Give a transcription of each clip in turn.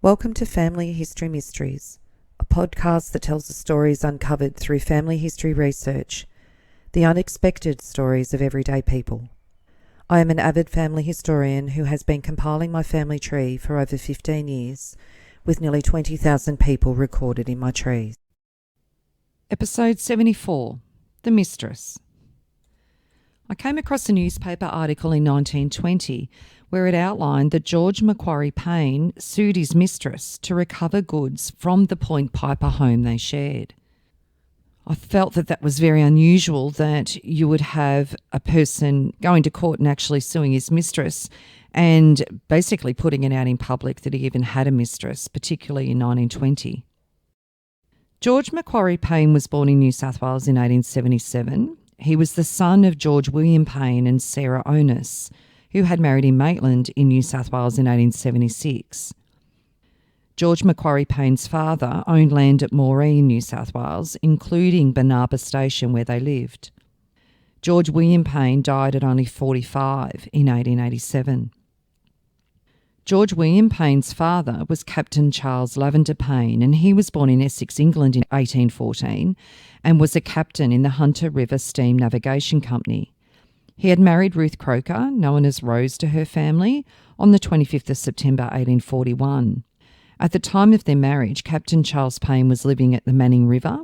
Welcome to Family History Mysteries, a podcast that tells the stories uncovered through family history research, the unexpected stories of everyday people. I am an avid family historian who has been compiling my family tree for over 15 years, with nearly 20,000 people recorded in my trees. Episode 74, The Mistress. I came across a newspaper article in 1920 where it outlined that George Macquarie Paine sued his mistress to recover goods from the Point Piper home they shared. I felt that was very unusual, that you would have a person going to court and actually suing his mistress and basically putting it out in public that he even had a mistress, particularly in 1920. George Macquarie Paine was born in New South Wales in 1877. He was the son of George William Paine and Sarah Onus, who had married in Maitland in New South Wales in 1876. George Macquarie Paine's father owned land at Macquarie in New South Wales, including Banaba Station where they lived. George William Paine died at only 45 in 1887. George William Paine's father was Captain Charles Lavender Paine, and he was born in Essex, England in 1814 and was a captain in the Hunter River Steam Navigation Company. He had married Ruth Croker, known as Rose to her family, on the 25th of September 1841. At the time of their marriage, Captain Charles Paine was living at the Manning River,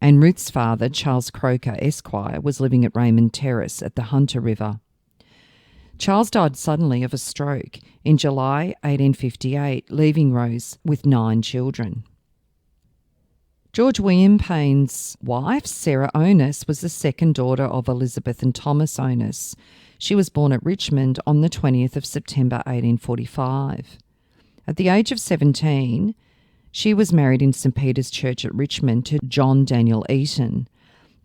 and Ruth's father, Charles Croker, Esquire, was living at Raymond Terrace at the Hunter River. Charles died suddenly of a stroke in July 1858, leaving Rose with 9 children. George William Paine's wife, Sarah Onus, was the second daughter of Elizabeth and Thomas Onus. She was born at Richmond on the 20th of September 1845. At the age of 17, she was married in St Peter's Church at Richmond to John Daniel Eaton.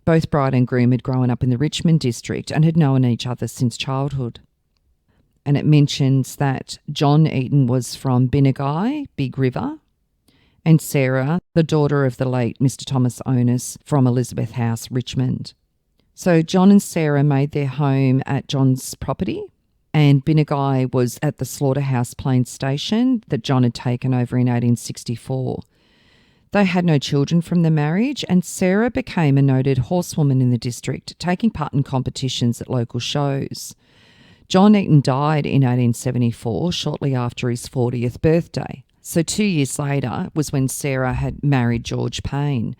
Both bride and groom had grown up in the Richmond district and had known each other since childhood. And it mentions that John Eaton was from Binnagai, Big River, and Sarah, the daughter of the late Mr Thomas Onus, from Elizabeth House, Richmond. So John and Sarah made their home at John's property, and Binnagai was at the Slaughterhouse Plains station that John had taken over in 1864. They had no children from the marriage, and Sarah became a noted horsewoman in the district, taking part in competitions at local shows. John Eaton died in 1874, shortly after his 40th birthday. So 2 years later was when Sarah had married George Paine.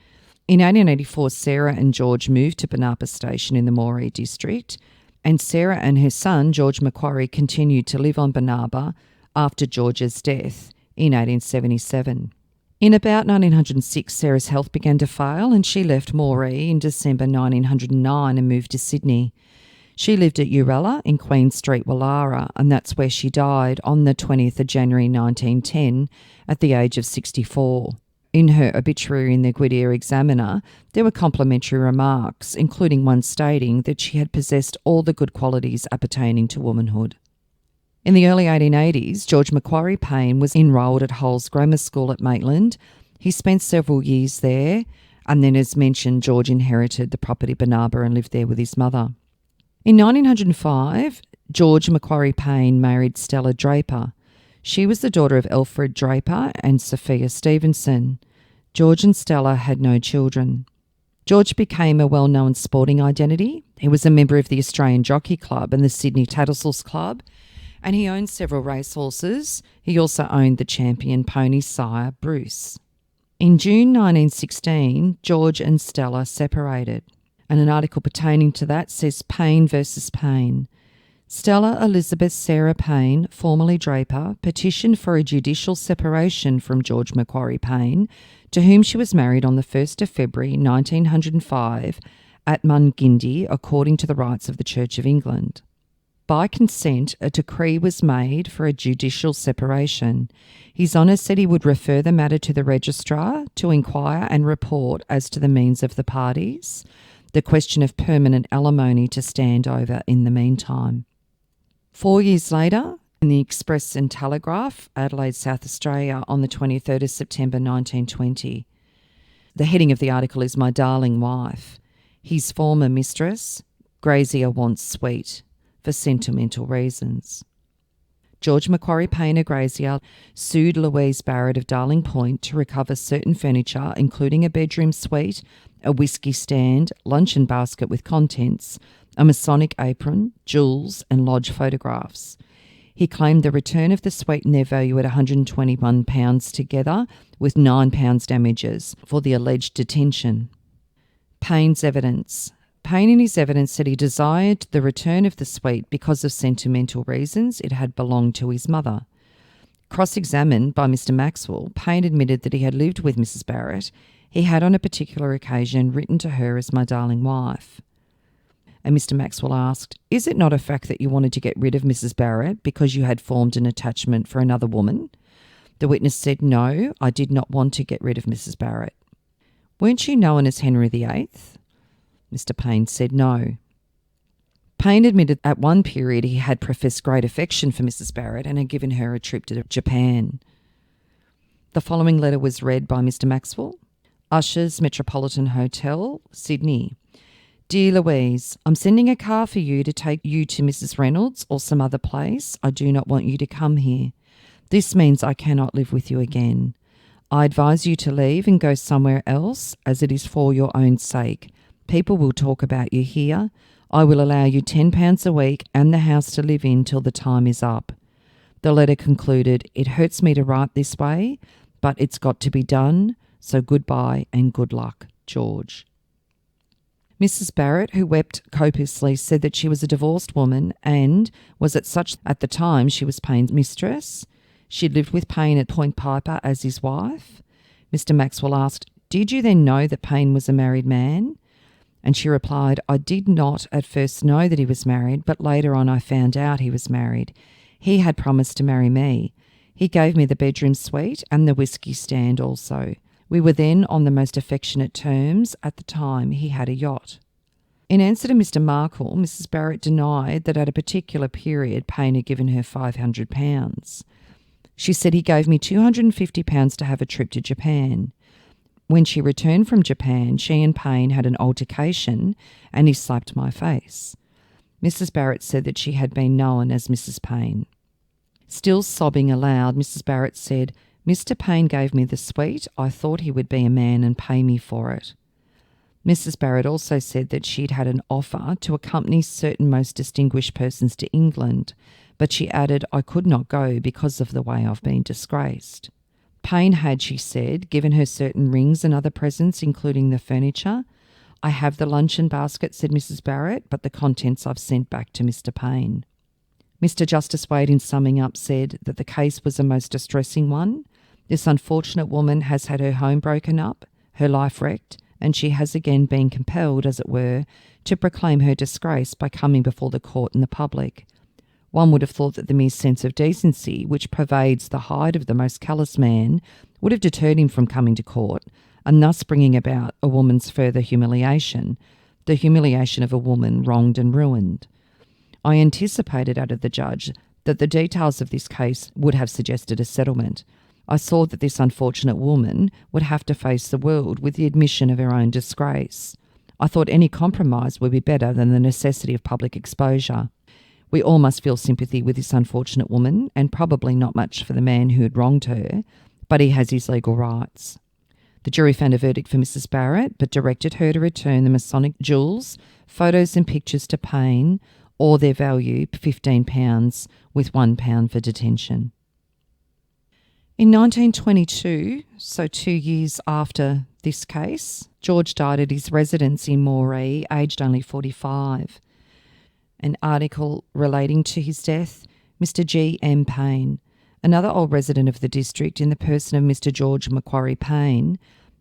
In 1884, Sarah and George moved to Banaba Station in the Macquarie district, and Sarah and her son, George Macquarie, continued to live on Banaba after George's death in 1877. In about 1906, Sarah's health began to fail, and she left Macquarie in December 1909 and moved to Sydney. She lived at Urella in Queen Street, Wallara, and that's where she died on the 20th of January 1910 at the age of 64. In her obituary in the Gwydir Examiner, there were complimentary remarks, including one stating that she had possessed all the good qualities appertaining to womanhood. In the early 1880s, George Macquarie Paine was enrolled at Hull's Grammar School at Maitland. He spent several years there, and then, as mentioned, George inherited the property Banaba and lived there with his mother. In 1905, George Macquarie Paine married Stella Draper. She was the daughter of Alfred Draper and Sophia Stevenson. George and Stella had no children. George became a well-known sporting identity. He was a member of the Australian Jockey Club and the Sydney Tattersalls Club, and he owned several racehorses. He also owned the champion pony sire, Bruce. In June 1916, George and Stella separated, and an article pertaining to that says Paine versus Paine. Stella Elizabeth Sarah Paine, formerly Draper, petitioned for a judicial separation from George Macquarie Paine, to whom she was married on the 1st of February 1905 at Mungindi, according to the rites of the Church of England. By consent, a decree was made for a judicial separation. His Honour said he would refer the matter to the registrar to inquire and report as to the means of the parties, the question of permanent alimony to stand over in the meantime. 4 years later, in the Express and Telegraph, Adelaide, South Australia, on the 23rd of September 1920. The heading of the article is "My Darling Wife. His former mistress, Grazier wants sweet, for sentimental reasons." George Macquarie Paine, a grazier, sued Louise Barrett of Darling Point to recover certain furniture, including a bedroom suite, a whisky stand, luncheon basket with contents, a Masonic apron, jewels, and lodge photographs. He claimed the return of the suite and their value at £121 together, with £9 damages for the alleged detention. Paine's evidence. Paine in his evidence said he desired the return of the suite because of sentimental reasons. It had belonged to his mother. Cross-examined by Mr. Maxwell, Paine admitted that he had lived with Mrs. Barrett. He had on a particular occasion written to her as my darling wife. And Mr. Maxwell asked, "Is it not a fact that you wanted to get rid of Mrs. Barrett because you had formed an attachment for another woman?" The witness said, "No, I did not want to get rid of Mrs. Barrett." "Weren't you known as Henry VIII?" Mr. Paine said no. Paine admitted at one period he had professed great affection for Mrs. Barrett and had given her a trip to Japan. The following letter was read by Mr. Maxwell. Ushers, Metropolitan Hotel, Sydney. "Dear Louise, I'm sending a car for you to take you to Mrs. Reynolds or some other place. I do not want you to come here. This means I cannot live with you again. I advise you to leave and go somewhere else, as it is for your own sake. People will talk about you here. I will allow you £10 a week and the house to live in till the time is up." The letter concluded, "It hurts me to write this way, but it's got to be done, so goodbye and good luck, George." Mrs. Barrett, who wept copiously, said that she was a divorced woman and was at the time she was Paine's mistress. She lived with Paine at Point Piper as his wife. Mr. Maxwell asked, "Did you then know that Paine was a married man?" And she replied, "I did not at first know that he was married, but later on I found out he was married. He had promised to marry me. He gave me the bedroom suite and the whisky stand also. We were then on the most affectionate terms. At the time, he had a yacht." In answer to Mr. Markle, Mrs. Barrett denied that at a particular period Paine had given her £500. She said, "He gave me £250 to have a trip to Japan. When she returned from Japan, she and Paine had an altercation and he slapped my face." Mrs. Barrett said that she had been known as Mrs. Paine. Still sobbing aloud, Mrs. Barrett said, "Mr. Paine gave me the suite. I thought he would be a man and pay me for it." Mrs. Barrett also said that she'd had an offer to accompany certain most distinguished persons to England, but she added, "I could not go because of the way I've been disgraced." Paine had, she said, given her certain rings and other presents, including the furniture. "I have the luncheon basket," said Mrs. Barrett, "but the contents I've sent back to Mr. Paine." Mr. Justice Wade, in summing up, said that the case was a most distressing one. This unfortunate woman has had her home broken up, her life wrecked, and she has again been compelled, as it were, to proclaim her disgrace by coming before the court and the public. One would have thought that the mere sense of decency which pervades the hide of the most callous man would have deterred him from coming to court, and thus bringing about a woman's further humiliation, the humiliation of a woman wronged and ruined. "I anticipated," added the judge, "that the details of this case would have suggested a settlement. I saw that this unfortunate woman would have to face the world with the admission of her own disgrace. I thought any compromise would be better than the necessity of public exposure. We all must feel sympathy with this unfortunate woman, and probably not much for the man who had wronged her, but he has his legal rights." The jury found a verdict for Mrs. Barrett, but directed her to return the Masonic jewels, photos and pictures to Paine, or their value, £15, with £1 for detention. In 1922, so 2 years after this case, George died at his residence in Macquarie, aged only 45. An article relating to his death, Mr. G. M. Paine, another old resident of the district in the person of Mr. George Macquarie Paine,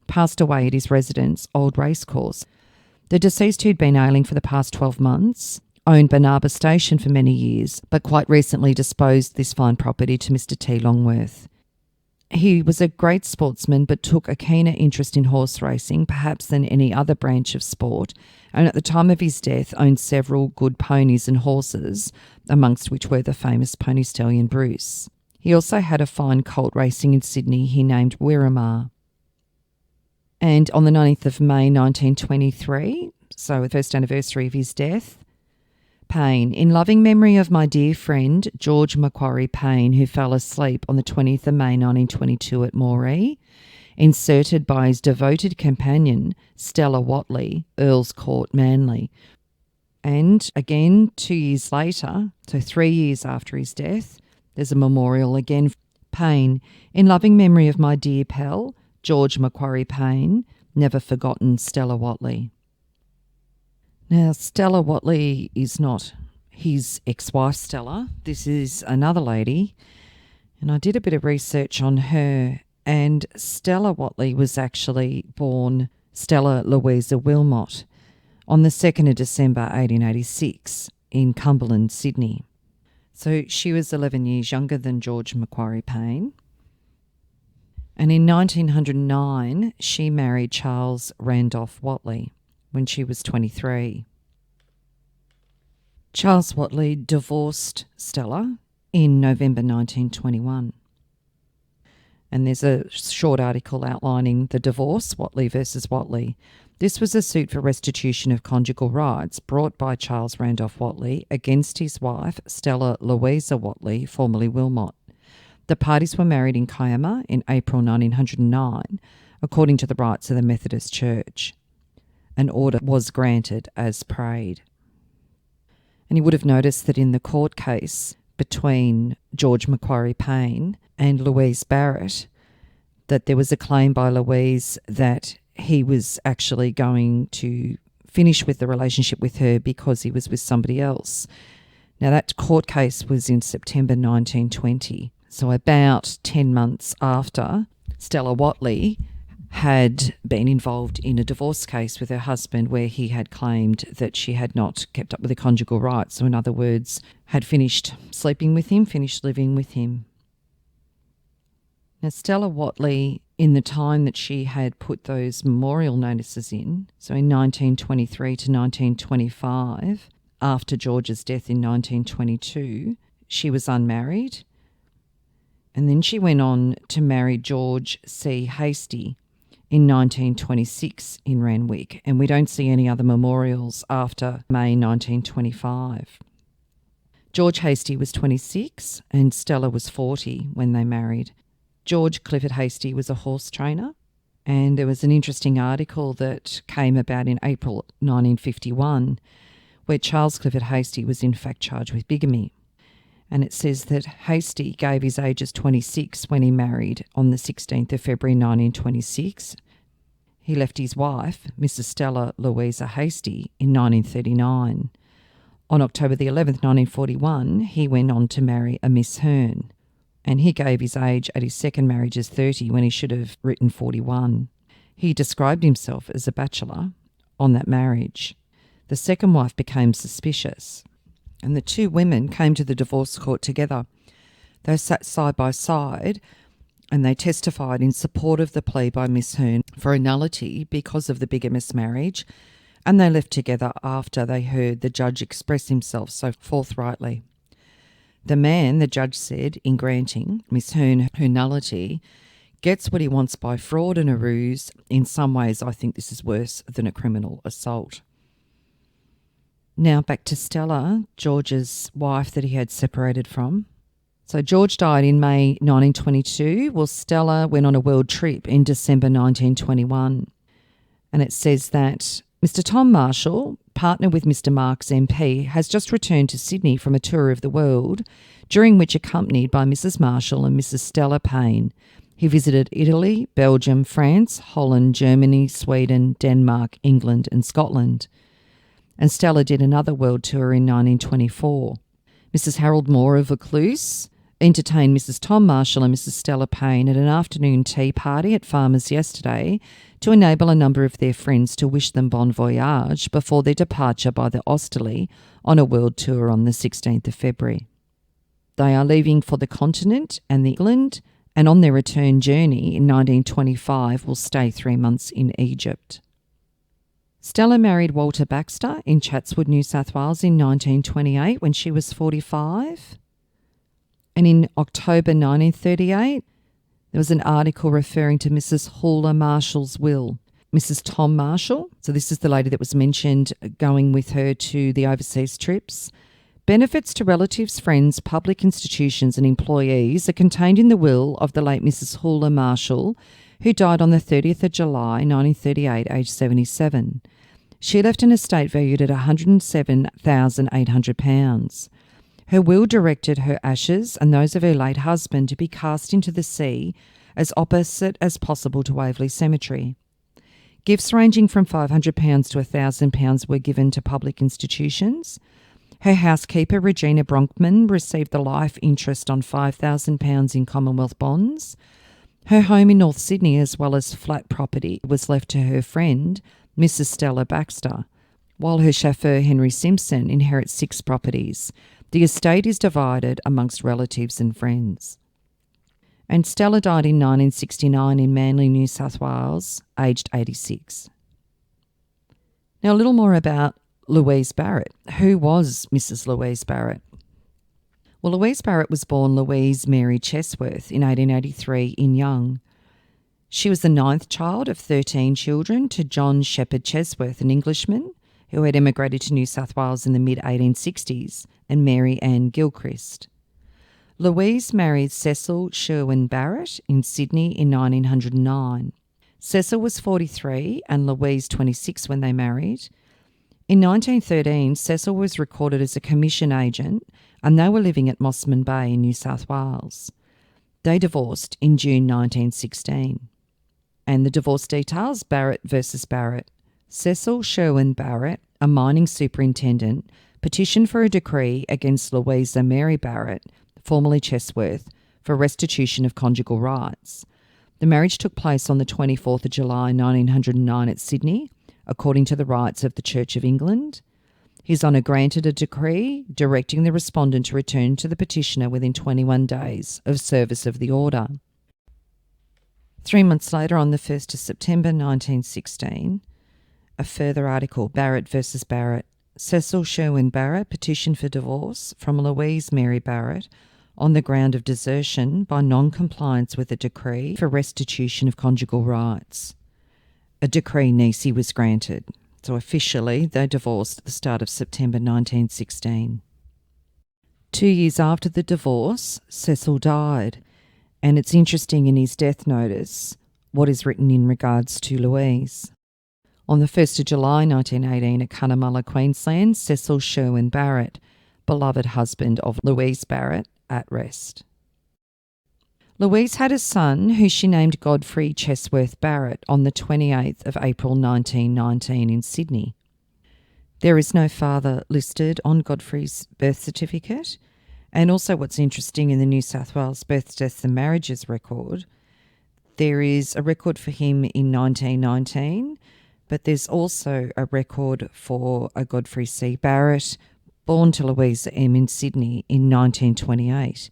passed away at his residence, Old Racecourse. The deceased, who'd been ailing for the past 12 months, owned Barnaba Station for many years, but quite recently disposed this fine property to Mr. T. Longworth. He was a great sportsman, but took a keener interest in horse racing, perhaps than any other branch of sport, and at the time of his death owned several good ponies and horses, amongst which were the famous pony stallion Bruce. He also had a fine colt racing in Sydney he named Wirramar. And on the 9th of May 1923, so the first anniversary of his death, Paine, in loving memory of my dear friend George Macquarie Paine, who fell asleep on the 20th of May 1922 at Moree, inserted by his devoted companion Stella Whatley, Earl's Court, Manly. And again, 2 years later, so 3 years after his death, there's a memorial again. Paine, in loving memory of my dear pal George Macquarie Paine, never forgotten Stella Whatley. Now, Stella Whatley is not his ex-wife Stella. This is another lady, and I did a bit of research on her, and Stella Whatley was actually born Stella Louisa Wilmot on the 2nd of December 1886 in Cumberland, Sydney. So she was 11 years younger than George Macquarie Paine. And in 1909, she married Charles Randolph Whatley when she was 23. Charles Whatley divorced Stella in November 1921. And there's a short article outlining the divorce, Whatley versus Whatley. This was a suit for restitution of conjugal rights brought by Charles Randolph Whatley against his wife, Stella Louisa Whatley, formerly Wilmot. The parties were married in Kiama in April 1909, according to the rites of the Methodist Church. An order was granted as prayed. And you would have noticed that in the court case between George Macquarie Paine and Louise Barrett, that there was a claim by Louise that he was actually going to finish with the relationship with her because he was with somebody else. Now, that court case was in September 1920, so about 10 months after Stella Whatley had been involved in a divorce case with her husband where he had claimed that she had not kept up with the conjugal rights. So in other words, had finished sleeping with him, finished living with him. Now, Stella Whatley, in the time that she had put those memorial notices in, so in 1923 to 1925, after George's death in 1922, she was unmarried. And then she went on to marry George C. Hastie in 1926 in Randwick, and we don't see any other memorials after May 1925. George Hastie was 26 and Stella was 40 when they married. George Clifford Hastie was a horse trainer, and there was an interesting article that came about in April 1951 where Charles Clifford Hastie was in fact charged with bigamy. And it says that Hastie gave his age as 26 when he married on the 16th of February 1926. He left his wife, Mrs. Stella Louisa Hastie, in 1939. On October the 11th, 1941, he went on to marry a Miss Hearn, and he gave his age at his second marriage as 30 when he should have written 41. He described himself as a bachelor on that marriage. The second wife became suspicious, and the two women came to the divorce court together. They sat side by side and they testified in support of the plea by Miss Hearn for a nullity because of the bigamous marriage, and they left together after they heard the judge express himself so forthrightly. The man, the judge said, in granting Miss Hearn her nullity, gets what he wants by fraud and a ruse. In some ways, I think this is worse than a criminal assault. Now back to Stella, George's wife that he had separated from. So George died in May 1922, while Stella went on a world trip in December 1921. And it says that Mr. Tom Marshall, partner with Mr. Marks MP, has just returned to Sydney from a tour of the world, during which, accompanied by Mrs. Marshall and Mrs. Stella Paine, he visited Italy, Belgium, France, Holland, Germany, Sweden, Denmark, England and Scotland. And Stella did another world tour in 1924. Mrs. Harold Moore of Vaucluse entertained Mrs. Tom Marshall and Mrs. Stella Paine at an afternoon tea party at Farmers yesterday to enable a number of their friends to wish them bon voyage before their departure by the Osterley on a world tour on the 16th of February. They are leaving for the continent and England, and on their return journey in 1925 will stay 3 months in Egypt. Stella married Walter Baxter in Chatswood, New South Wales in 1928 when she was 45. And in October 1938, there was an article referring to Mrs. Hula Marshall's will. Mrs. Tom Marshall. So this is the lady that was mentioned going with her to the overseas trips. Benefits to relatives, friends, public institutions and employees are contained in the will of the late Mrs. Hula Marshall, who died on the 30th of July 1938, aged 77. She left an estate valued at £107,800. Her will directed her ashes and those of her late husband to be cast into the sea as opposite as possible to Waverley Cemetery. Gifts ranging from £500 to £1,000 were given to public institutions. Her housekeeper, Regina Bronkman, received the life interest on £5,000 in Commonwealth bonds. Her home in North Sydney, as well as flat property, was left to her friend, Mrs. Stella Baxter, while her chauffeur, Henry Simpson, inherits 6 properties. The estate is divided amongst relatives and friends. And Stella died in 1969 in Manly, New South Wales, aged 86. Now, a little more about Louise Barrett. Who was Mrs. Louise Barrett? Well, Louise Barrett was born Louise Mary Chesworth in 1883 in Young. She was the 9th child of 13 children to John Shepherd Chesworth, an Englishman who had emigrated to New South Wales in the mid-1860s, and Mary Ann Gilchrist. Louise married Cecil Sherwin Barrett in Sydney in 1909. Cecil was 43 and Louise 26 when they married. In 1913, Cecil was recorded as a commission agent and they were living at Mossman Bay in New South Wales. They divorced in June 1916. And the divorce details: Barrett versus Barrett. Cecil Sherwin Barrett, a mining superintendent, petitioned for a decree against Louisa Mary Barrett, formerly Chesworth, for restitution of conjugal rights. The marriage took place on the 24th of July 1909 at Sydney, according to the rites of the Church of England. His Honour granted a decree directing the respondent to return to the petitioner within 21 days of service of the order. 3 months later, on the 1st of September 1916, a further article, Barrett versus Barrett. Cecil Sherwin Barrett petitioned for divorce from Louise Mary Barrett on the ground of desertion by non-compliance with a decree for restitution of conjugal rights. A decree nisi was granted, so officially they divorced at the start of September 1916. 2 years after the divorce, Cecil died, and it's interesting in his death notice what is written in regards to Louise. On the 1st of July 1918 at Cunnamulla, Queensland, Cecil Sherwin Barrett, beloved husband of Louise Barrett, at rest. Louise had a son who she named Godfrey Chesworth Barrett on the 28th of April 1919 in Sydney. There is no father listed on Godfrey's birth certificate, and also what's interesting in the New South Wales Births, Deaths and Marriages record, there is a record for him in 1919, but there's also a record for a Godfrey C. Barrett, born to Louisa M. in Sydney in 1928.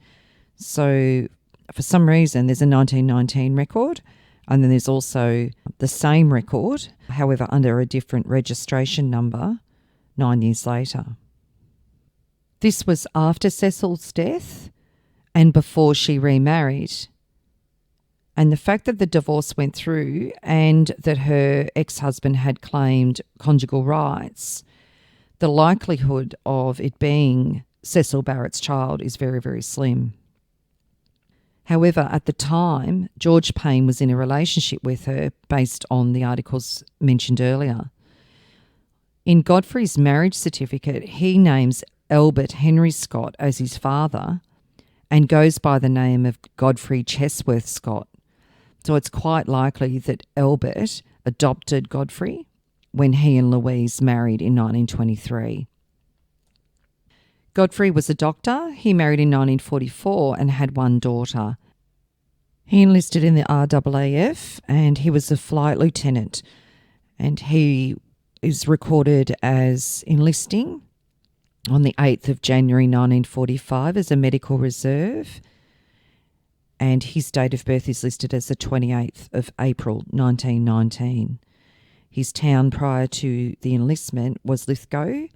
So for some reason there's a 1919 record, and then there's also the same record, however under a different registration number, 9 years later. This was after Cecil's death and before she remarried. And the fact that the divorce went through and that her ex-husband had claimed conjugal rights, the likelihood of it being Cecil Barrett's child is very, very slim. However, at the time, George Paine was in a relationship with her based on the articles mentioned earlier. In Godfrey's marriage certificate, he names Albert Henry Scott as his father and goes by the name of Godfrey Chesworth Scott. So it's quite likely that Albert adopted Godfrey when he and Louise married in 1923. Godfrey was a doctor. He married in 1944 and had one daughter. He enlisted in the RAAF and he was a flight lieutenant, and he is recorded as enlisting on the 8th of January 1945 as a medical reserve, and his date of birth is listed as the 28th of April 1919. His town prior to the enlistment was Lithgow,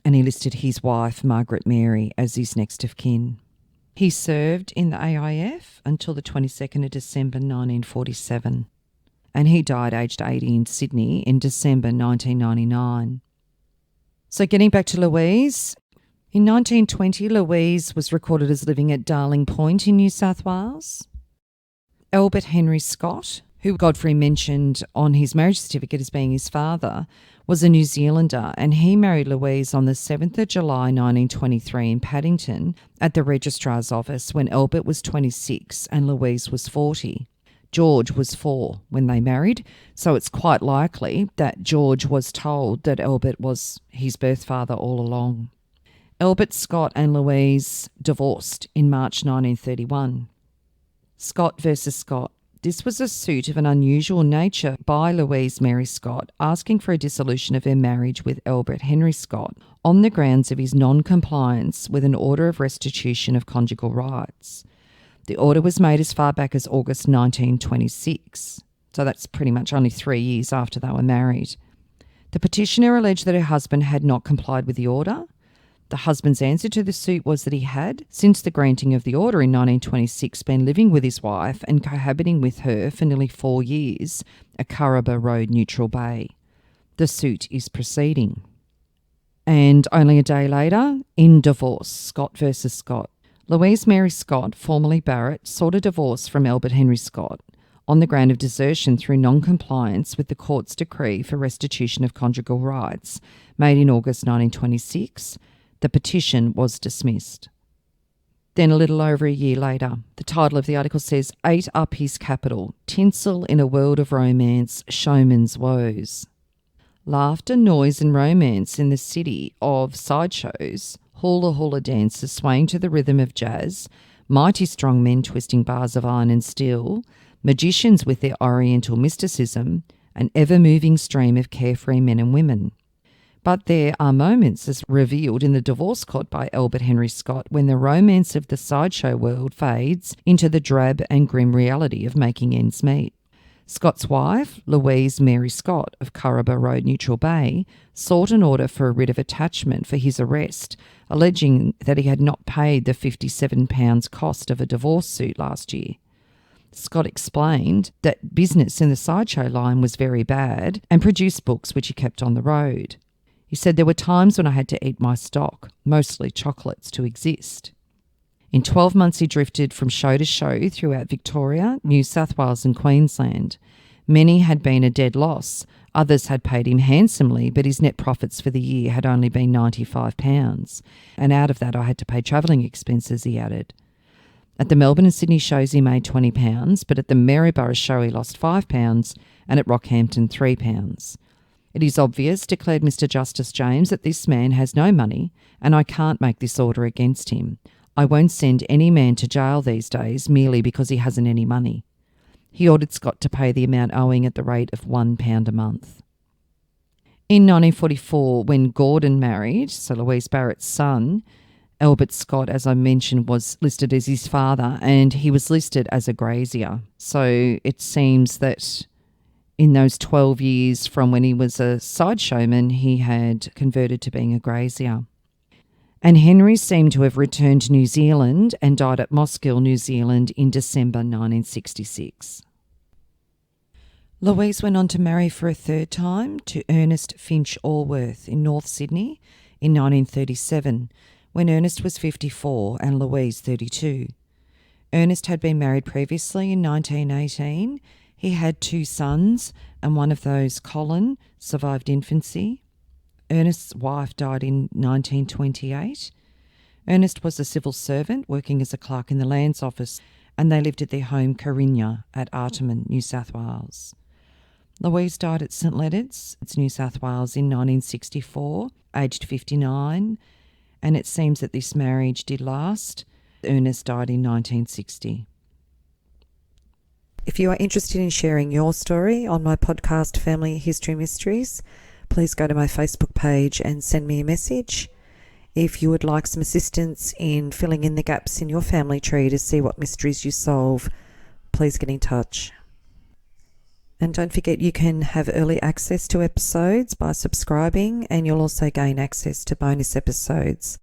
and he listed his wife, Margaret Mary, as his next of kin. He served in the AIF until the 22nd of December 1947. and he died aged 80 in Sydney in December 1999. So getting back to Louise, in 1920, Louise was recorded as living at Darling Point in New South Wales. Albert Henry Scott, who Godfrey mentioned on his marriage certificate as being his father, was a New Zealander, and he married Louise on the 7th of July 1923 in Paddington at the Registrar's office when Albert was 26 and Louise was 40. George was 4 when they married, so it's quite likely that George was told that Albert was his birth father all along. Albert Scott and Louise divorced in March 1931. Scott versus Scott. This was a suit of an unusual nature by Louise Mary Scott, asking for a dissolution of her marriage with Albert Henry Scott on the grounds of his non-compliance with an order of restitution of conjugal rights. The order was made as far back as August 1926, so that's pretty much only 3 years after they were married. The petitioner alleged that her husband had not complied with the order. The husband's answer to the suit was that he had, since the granting of the order in 1926, been living with his wife and cohabiting with her for nearly 4 years at Curraba Road, Neutral Bay. The suit is proceeding. And only a day later, in divorce, Scott versus Scott. Louise Mary Scott, formerly Barrett, sought a divorce from Albert Henry Scott on the ground of desertion through non-compliance with the court's decree for restitution of conjugal rights made in August 1926. The petition was dismissed. Then a little over a year later, the title of the article says, "Ate up his capital, tinsel in a world of romance, showman's woes." Laughter, noise and romance in the city of sideshows, hula-hula dancers swaying to the rhythm of jazz, mighty strong men twisting bars of iron and steel, magicians with their oriental mysticism, an ever-moving stream of carefree men and women. But there are moments, as revealed in the divorce court by Albert Henry Scott, when the romance of the sideshow world fades into the drab and grim reality of making ends meet. Scott's wife, Louise Mary Scott of Curraba Road, Neutral Bay, sought an order for a writ of attachment for his arrest, alleging that he had not paid the £57 cost of a divorce suit last year. Scott explained that business in the sideshow line was very bad and produced books which he kept on the road. He said, "There were times when I had to eat my stock, mostly chocolates, to exist." In 12 months he drifted from show to show throughout Victoria, New South Wales and Queensland. Many had been a dead loss. Others had paid him handsomely, but his net profits for the year had only been £95. And out of that I had to pay travelling expenses, he added. At the Melbourne and Sydney shows he made £20, but at the Maryborough show he lost £5 and at Rockhampton £3. "It is obvious," declared Mr Justice James, "that this man has no money and I can't make this order against him. I won't send any man to jail these days merely because he hasn't any money." He ordered Scott to pay the amount owing at the rate of £1 a month. In 1944, when Gordon married, so Louise Barrett's son, Albert Scott, as I mentioned, was listed as his father and he was listed as a grazier. So it seems that in those 12 years from when he was a sideshowman, he had converted to being a grazier. And Henry seemed to have returned to New Zealand and died at Moskill, New Zealand in December 1966. Louise went on to marry for a third time to Ernest Finch Allworth in North Sydney in 1937, when Ernest was 54 and Louise 32. Ernest had been married previously in 1918. He had 2 sons, and one of those, Colin, survived infancy. Ernest's wife died in 1928. Ernest was a civil servant working as a clerk in the Lands Office, and they lived at their home Carinya at Artarmon, New South Wales. Louise died at St Leonard's, it's New South Wales, in 1964, aged 59, and it seems that this marriage did last. Ernest died in 1960. If you are interested in sharing your story on my podcast Family History Mysteries, please go to my Facebook page and send me a message. If you would like some assistance in filling in the gaps in your family tree to see what mysteries you solve, please get in touch. And don't forget, you can have early access to episodes by subscribing, and you'll also gain access to bonus episodes